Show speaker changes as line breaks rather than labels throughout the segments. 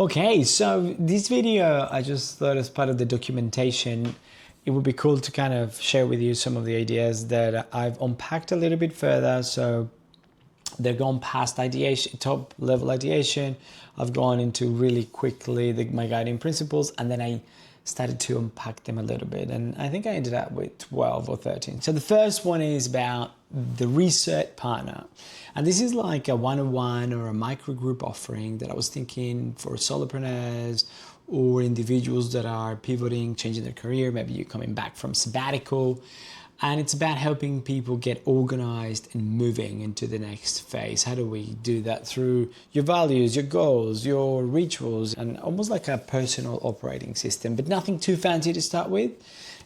Okay, so this video, I just thought as part of the documentation, it would be cool to kind of share with you some of the ideas that I've unpacked a little bit further. So they're gone past ideation, top level ideation. I've gone into really quickly my guiding principles, and then I started to unpack them a little bit. And I think I ended up with 12 or 13. So the first one is about the research partner. And this is like a one-on-one or a micro group offering that I was thinking for solopreneurs or individuals that are pivoting, changing their career. Maybe you're coming back from sabbatical. And it's about helping people get organized and moving into the next phase. How do we do that? Through your values, your goals, your rituals, and almost like a personal operating system, but nothing too fancy to start with.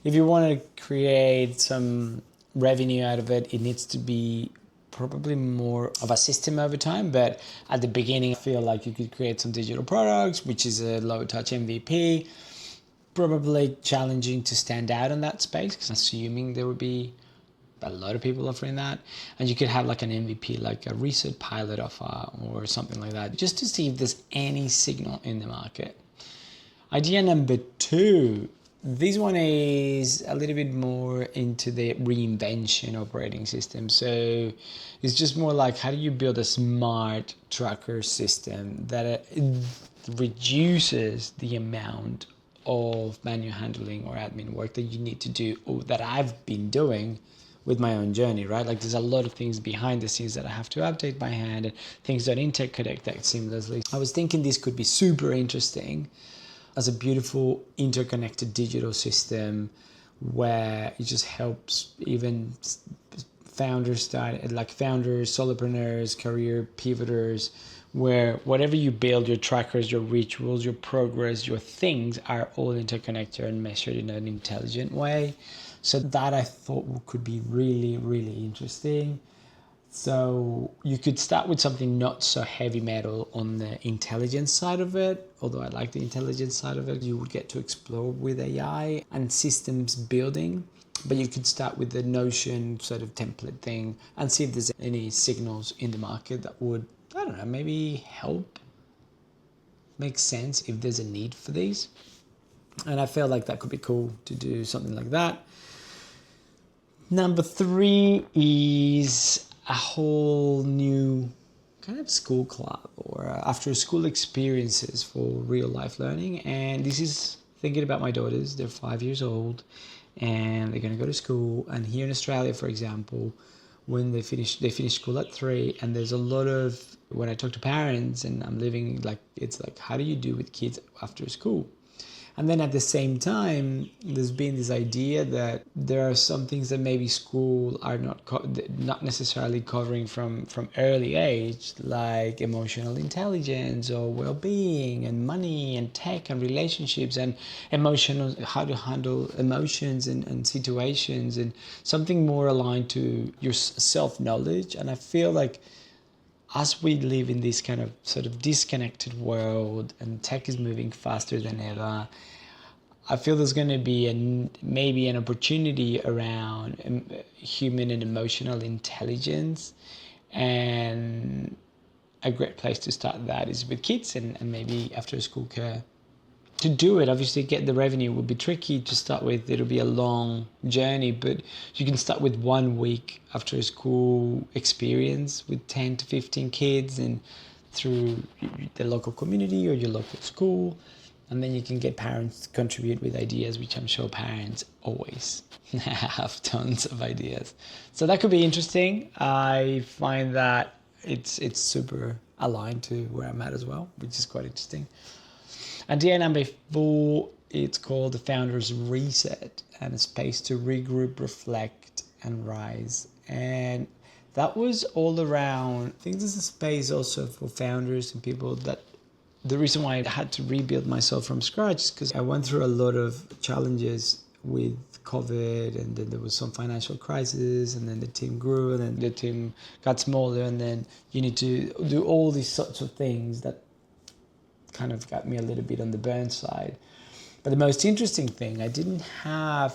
If you want to create some revenue out of it, it needs to be probably more of a system over time. But at the beginning, I feel like you could create some digital products, which is a low touch MVP. Probably challenging to stand out in that space, because assuming there would be a lot of people offering that, and you could have like an MVP, like a research pilot offer or something like that, just to see if there's any signal in the market. Idea number two, this one is a little bit more into the reinvention operating system. So it's just more like, how do you build a smart tracker system that reduces the amount of manual handling or admin work that you need to do, or that I've been doing with my own journey, right? Like there's a lot of things behind the scenes that I have to update by hand, and things that interconnect that seamlessly. I was thinking this could be super interesting as a beautiful interconnected digital system where it just helps even founders, solopreneurs, career pivoters, where whatever you build, your trackers, your rituals, your progress, your things are all interconnected and measured in an intelligent way. So that I thought could be really, really interesting. So you could start with something not so heavy metal on the intelligence side of it, although I like the intelligence side of it. You would get to explore with AI and systems building, but you could start with the Notion sort of template thing and see if there's any signals in the market that would, I don't know, maybe help make sense if there's a need for these. And I feel like that could be cool to do something like that. Number three is a whole new kind of school club or after school experiences for real life learning. And this is thinking about my daughters. They're 5 years old and they're going to go to school. And here in Australia, for example, when they finish school at 3, and there's a lot of, when I talk to parents and I'm living, like, it's like, how do you do with kids after school? And then at the same time, there's been this idea that there are some things that maybe school are not necessarily covering from early age, like emotional intelligence or well-being and money and tech and relationships and how to handle emotions and situations, and something more aligned to your self-knowledge. And I feel like as we live in this kind of sort of disconnected world and tech is moving faster than ever, I feel there's going to be maybe an opportunity around human and emotional intelligence. And a great place to start that is with kids and maybe after school care. To do it, obviously get the revenue will be tricky to start with. It'll be a long journey, but you can start with 1 week after school experience with 10 to 15 kids and through the local community or your local school. And then you can get parents to contribute with ideas, which I'm sure parents always have tons of ideas. So that could be interesting. I find that it's super aligned to where I'm at as well, which is quite interesting. Idea number 4, it's called the Founder's Reset, and a space to regroup, reflect, and rise. And that was all around, I think there's a space also for founders and people that, the reason why I had to rebuild myself from scratch is because I went through a lot of challenges with COVID, and then there was some financial crisis, and then the team grew, and then the team got smaller, and then you need to do all these sorts of things that kind of got me a little bit on the burn side. But the most interesting thing, I didn't have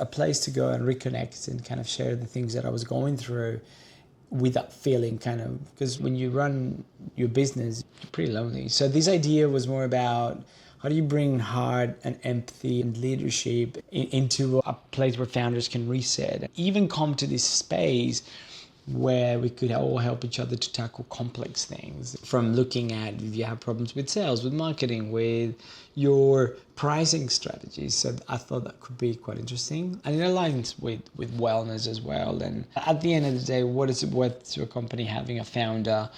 a place to go and reconnect and kind of share the things that I was going through. with that feeling kind of, because when you run your business, you're pretty lonely. So this idea was more about how do you bring heart and empathy and leadership into a place where founders can reset, and even come to this space where we could all help each other to tackle complex things, from looking at if you have problems with sales, with marketing, with your pricing strategies. So I thought that could be quite interesting, and it aligns with wellness as well. And at the end of the day, what is it worth to a company having a founder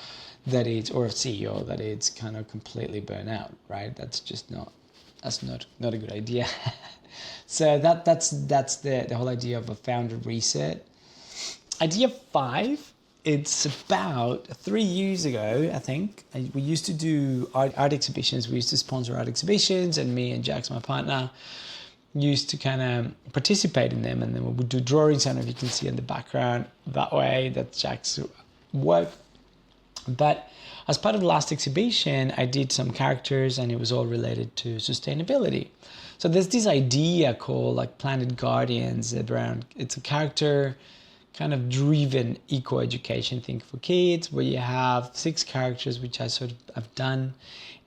that is, or a CEO that is kind of completely burnt out, right? That's not a good idea. So that's the whole idea of a founder reset. Idea 5, it's about 3 years ago, I think. We used to do art exhibitions. We used to sponsor art exhibitions, and me and Jax, my partner, used to kind of participate in them. And then we would do drawings. I don't know if you can see in the background that way, that's Jax's work. But as part of the last exhibition, I did some characters, and it was all related to sustainability. So there's this idea called like Planet Guardians around, it's a character kind of driven eco-education thing for kids, where you have 6 characters, which I sort of have done.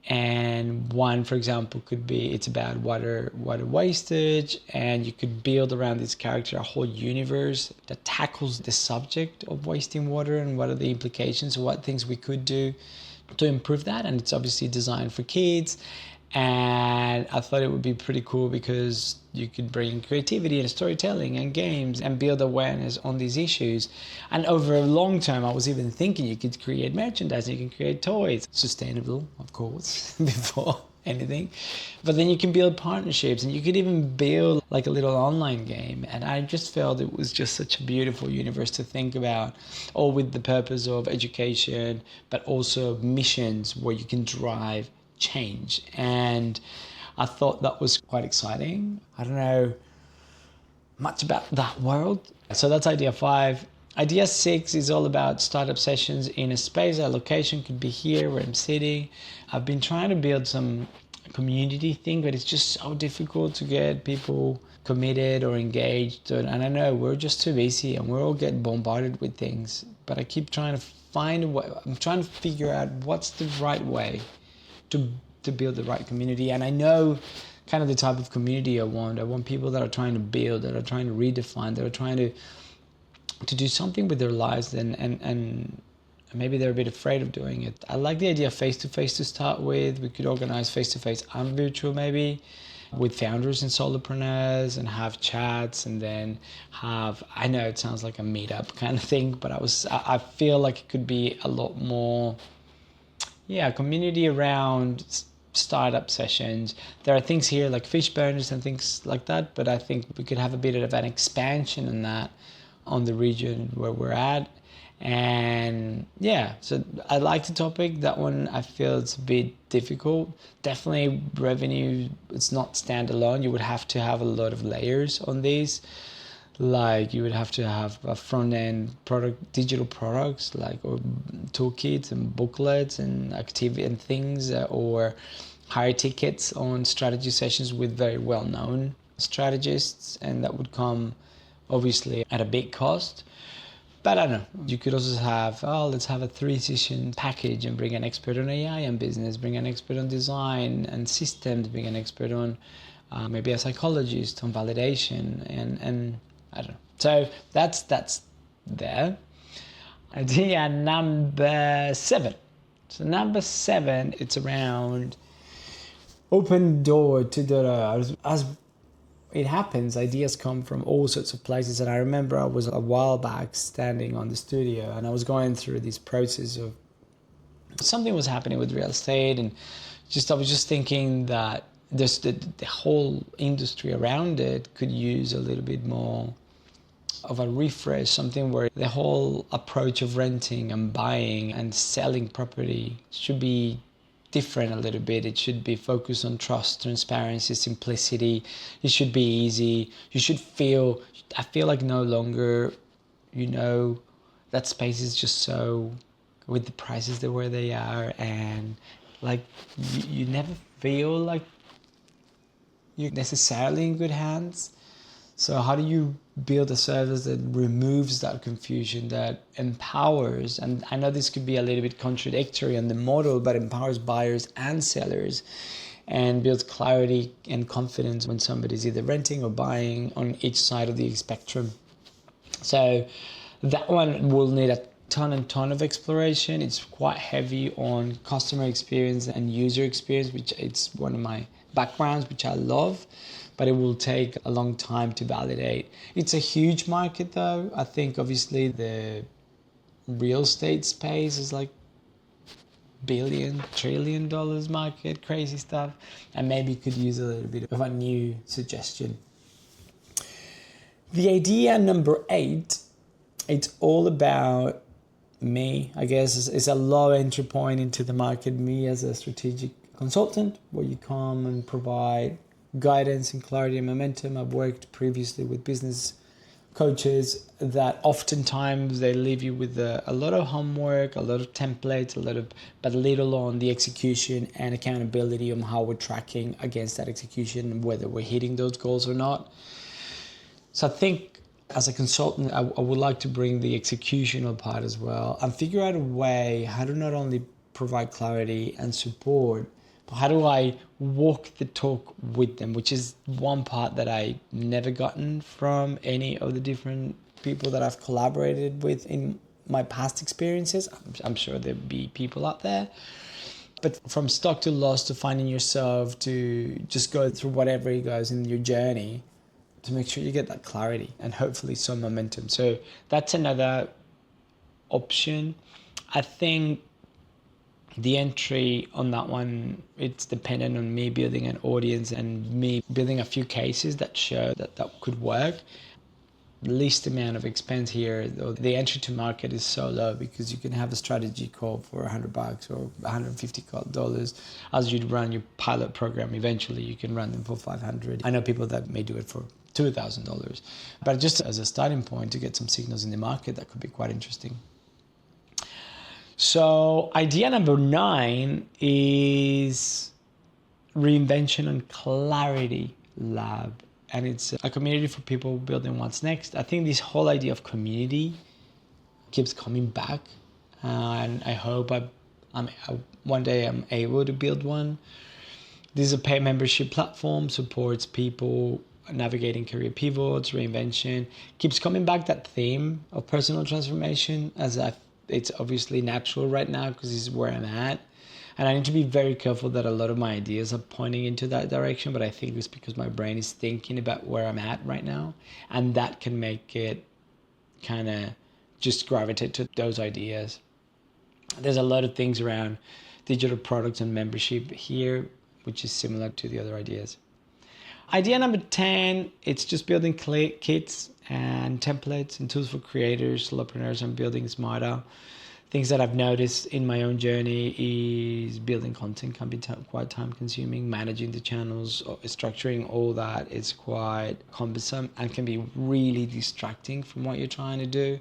And one, for example, could be, it's about water wastage, and you could build around this character a whole universe that tackles the subject of wasting water and what are the implications, what things we could do to improve that. And it's obviously designed for kids. And I thought it would be pretty cool because you could bring creativity and storytelling and games and build awareness on these issues. And over a long term, I was even thinking you could create merchandise, you can create toys. Sustainable, of course, before anything. But then you can build partnerships, and you could even build like a little online game. And I just felt it was just such a beautiful universe to think about, all with the purpose of education, but also missions where you can drive change. And I thought that was quite exciting. I don't know much about that world. So that's idea 5. Idea 6 is all about startup sessions in a space. Our location could be here where I'm sitting. I've been trying to build some community thing, but it's just so difficult to get people committed or engaged. And I know we're just too busy, and we're all getting bombarded with things. But I keep trying to find a way. I'm trying to figure out what's the right way to build the right community. And I know kind of the type of community I want. I want people that are trying to build, that are trying to redefine, that are trying to do something with their lives, and maybe they're a bit afraid of doing it. I like the idea of face-to-face to start with. We could organize face-to-face and virtual maybe, with founders and solopreneurs, and have chats, and then have, I know it sounds like a meetup kind of thing, but I feel like it could be a lot more, community around startup sessions. There are things here like fish burners and things like that, but I think we could have a bit of an expansion on that, on the region where we're at. And so I like the topic. That one I feel it's a bit difficult. Definitely revenue, it's not standalone. You would have to have a lot of layers on these. Like you would have to have a front end product, digital products like, or toolkits and booklets and activity and things, or higher tickets on strategy sessions with very well known strategists, and that would come obviously at a big cost. But I don't know, you could also have, let's have a 3-session package and bring an expert on AI and business, bring an expert on design and systems, bring an expert on maybe a psychologist on validation, and I don't know. So that's there. Idea number 7. So number 7, it's around open door to the, as it happens, ideas come from all sorts of places. And I remember I was a while back standing on the studio, and I was going through this process of something was happening with real estate, and I was just thinking that there's the whole industry around it could use a little bit more of a refresh, something where the whole approach of renting and buying and selling property should be different a little bit. It should be focused on trust, transparency, simplicity. It should be easy. I feel like no longer, that space is just so, with the prices that where they are, and like you never feel like you're necessarily in good hands. So how do you build a service that removes that confusion, that empowers, and I know this could be a little bit contradictory on the model, but empowers buyers and sellers and builds clarity and confidence when somebody's either renting or buying on each side of the spectrum. So that one will need a ton of exploration. It's quite heavy on customer experience and user experience, which it's one of my backgrounds, which I love, but it will take a long time to validate. It's a huge market though. I think obviously the real estate space is like $1 trillion market, crazy stuff, and maybe could use a little bit of a new suggestion. The idea number 8, it's all about me, I guess. It's a low entry point into the market, me as a strategic consultant, where you come and provide guidance and clarity and momentum. I've worked previously with business coaches that oftentimes they leave you with a lot of homework, a lot of templates, but little on the execution and accountability on how we're tracking against that execution and whether we're hitting those goals or not. So I think as a consultant, I would like to bring the executional part as well and figure out a way how to not only provide clarity and support, but how do I walk the talk with them, which is one part that I never gotten from any of the different people that I've collaborated with in my past experiences. I'm sure there'll be people out there. But from stock to loss to finding yourself to just go through whatever it goes in your journey, to make sure you get that clarity and hopefully some momentum. So that's another option. I think the entry on that one, it's dependent on me building an audience and me building a few cases that show that that could work. The least amount of expense here, though, the entry to market is so low because you can have a strategy call for $100 or $150 as you run your pilot program. Eventually you can run them for $500. I know people that may do it for $2,000, but just as a starting point to get some signals in the market, that could be quite interesting. So idea number 9 is reinvention and clarity lab. And it's a community for people building what's next. I think this whole idea of community keeps coming back. And I hope one day I'm able to build one. This is a paid membership platform, supports people navigating career pivots, reinvention. Keeps coming back that theme of personal transformation it's obviously natural right now because this is where I'm at. And I need to be very careful that a lot of my ideas are pointing into that direction, but I think it's because my brain is thinking about where I'm at right now. And that can make it kind of just gravitate to those ideas. There's a lot of things around digital products and membership here, which is similar to the other ideas. Idea number 10, it's just building kits and templates and tools for creators, solopreneurs, and building smarter. Things that I've noticed in my own journey is building content can be quite time consuming. Managing the channels, structuring all that is quite cumbersome and can be really distracting from what you're trying to do.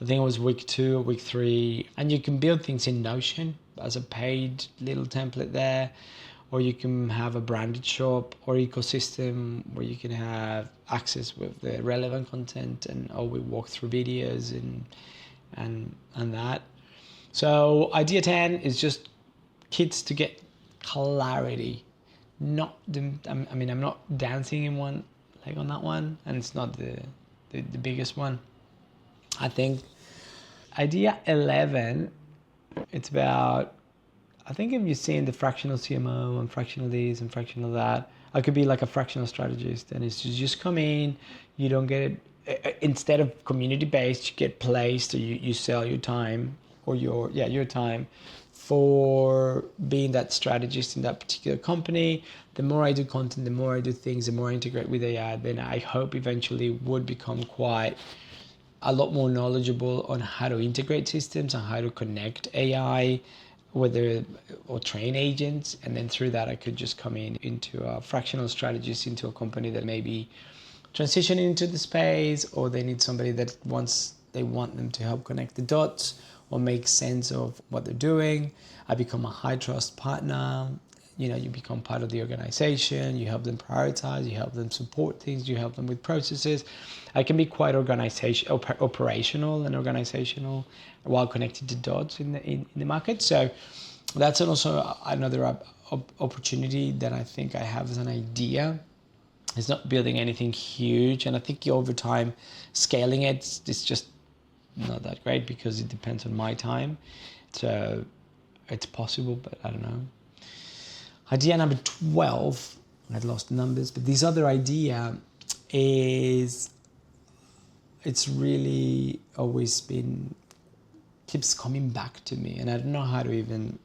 I think it was week 2 or week 3. And you can build things in Notion as a paid little template there. Or you can have a branded shop or ecosystem where you can have access with the relevant content and we walk through videos and that. So idea 10 is just kits to get clarity. I'm not dancing in one leg on that one, and it's not the biggest one. I think idea 11, it's about, I think if you're seeing the fractional CMO and fractional this and fractional that, I could be like a fractional strategist, and it's just come in, you don't get it, instead of community-based, you get placed, or you sell your time or your time for being that strategist in that particular company. The more I do content, the more I do things, the more I integrate with AI, then I hope eventually would become quite a lot more knowledgeable on how to integrate systems and how to connect AI or train agents, and then through that I could just come into a fractional strategist into a company that may be transitioning into the space, or they need somebody that they want them to help connect the dots or make sense of what they're doing. I become a high trust partner, you become part of the organization, you help them prioritize, you help them support things, you help them with processes. I can be quite operational and organizational while connected to dots in the market. So that's also another opportunity that I think I have as an idea. It's not building anything huge, and I think over time scaling it's just not that great because it depends on my time. So it's possible, but I don't know. Idea number 12, I'd lost numbers, but this other idea is, it's really always keeps coming back to me, and I don't know how to even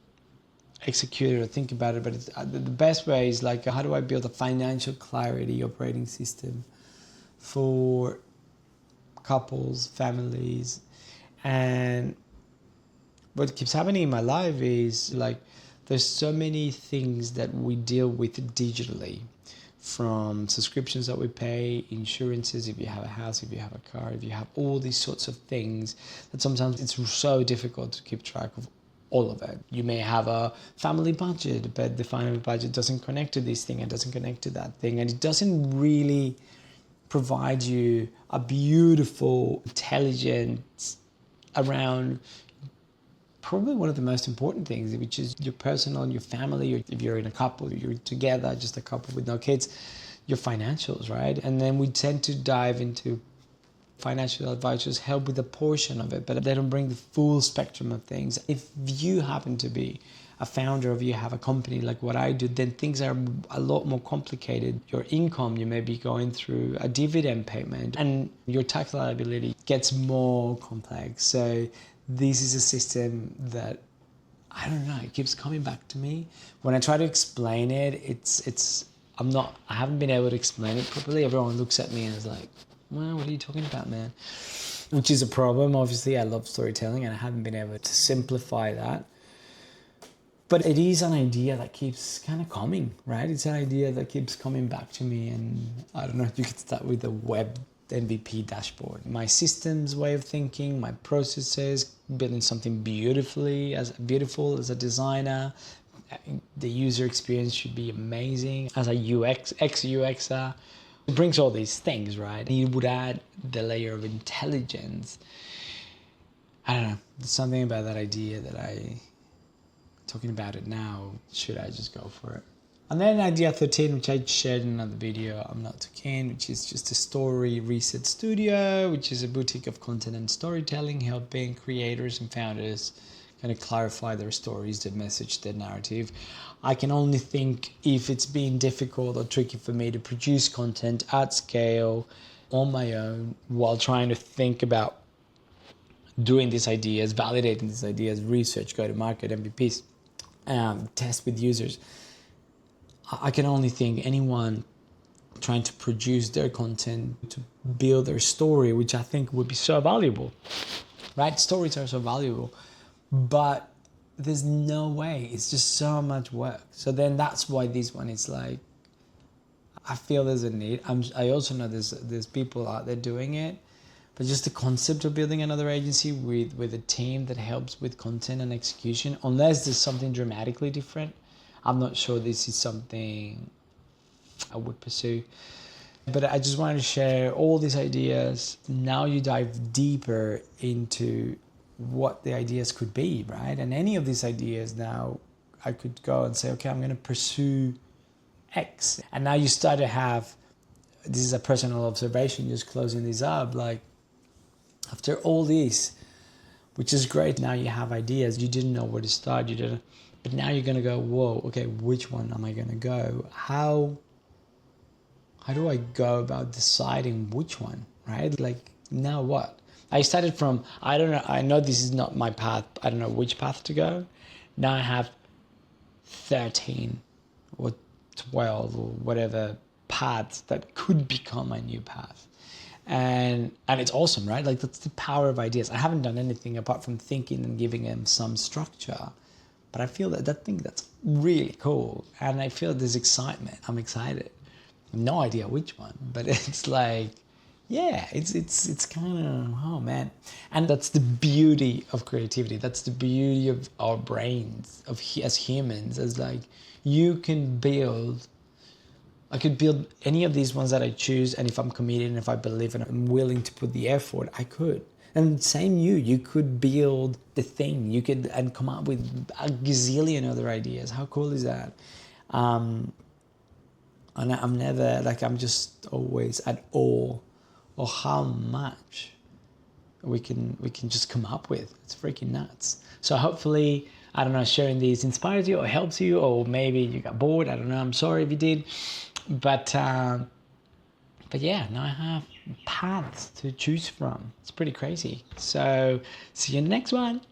execute it or think about it, but the best way is like, how do I build a financial clarity operating system for couples, families? And what keeps happening in my life is like, there's so many things that we deal with digitally, from subscriptions that we pay, insurances, if you have a house, if you have a car, if you have all these sorts of things, that sometimes it's so difficult to keep track of all of it. You may have a family budget, but the family budget doesn't connect to this thing and doesn't connect to that thing, and it doesn't really provide you a beautiful intelligence around probably one of the most important things, which is your personal, your family, or if you're in a couple, you're together, just a couple with no kids, your financials, right? And then we tend to dive into financial advisors help with a portion of it, but they don't bring the full spectrum of things. If you happen to be a founder, or you have a company like what I do, then things are a lot more complicated. Your income, you may be going through a dividend payment, and your tax liability gets more complex. So this is a system that, I don't know, it keeps coming back to me. When I try to explain it, I haven't been able to explain it properly. Everyone looks at me and is like, well, what are you talking about, man? Which is a problem. Obviously, I love storytelling and I haven't been able to simplify that. But it is an idea that keeps kind of coming, right? It's an idea that keeps coming back to me. And I don't know if you could start with the web MVP dashboard. My systems way of thinking, my processes, building something beautiful as a designer. The user experience should be amazing. As a ex-UXer, it brings all these things, right? You would add the layer of intelligence. I don't know. There's something about that idea that talking about it now, should I just go for it? And then idea 13, which I shared in another video, I'm not too keen, which is just a story reset studio, which is a boutique of content and storytelling, helping creators and founders kind of clarify their stories, their message, their narrative. I can only think if it's been difficult or tricky for me to produce content at scale on my own while trying to think about doing these ideas, validating these ideas, research, go to market, MVPs, test with users. I can only think anyone trying to produce their content, to build their story, which I think would be so valuable, right? Stories are so valuable, but there's no way. It's just so much work. So then that's why this one is like, I feel there's a need. I also know there's people out there doing it, but just the concept of building another agency with a team that helps with content and execution, unless there's something dramatically different, I'm not sure this is something I would pursue. But I just wanted to share all these ideas. Now you dive deeper into what the ideas could be, right? And any of these ideas now, I could go and say, okay, I'm going to pursue X. And now you start to have, this is a personal observation, just closing this up, like after all this, which is great, now you have ideas. You didn't know where to start, but now you're going to go, whoa, okay, which one am I going to go? How do I go about deciding which one, right? Like, now what? I started from, I don't know, I know this is not my path. I don't know which path to go. Now I have 13 or 12 or whatever paths that could become my new path. And it's awesome, right? Like, that's the power of ideas. I haven't done anything apart from thinking and giving them some structure. But I feel that's really cool. And I feel there's excitement. I'm excited. No idea which one, but it's like, yeah, it's kind of, oh man. And that's the beauty of creativity. That's the beauty of our brains, as humans, as like, you can build, I could build any of these ones that I choose, and if I'm committed and if I believe and I'm willing to put the effort, I could. And same you could build the thing. You could and come up with a gazillion other ideas. How cool is that? And I'm never like, I'm just always at awe of how much we can just come up with. It's freaking nuts. So hopefully, I don't know, sharing these inspires you or helps you, or maybe you got bored. I don't know. I'm sorry if you did, but yeah, now I have paths to choose from. It's pretty crazy. So see you in the next one.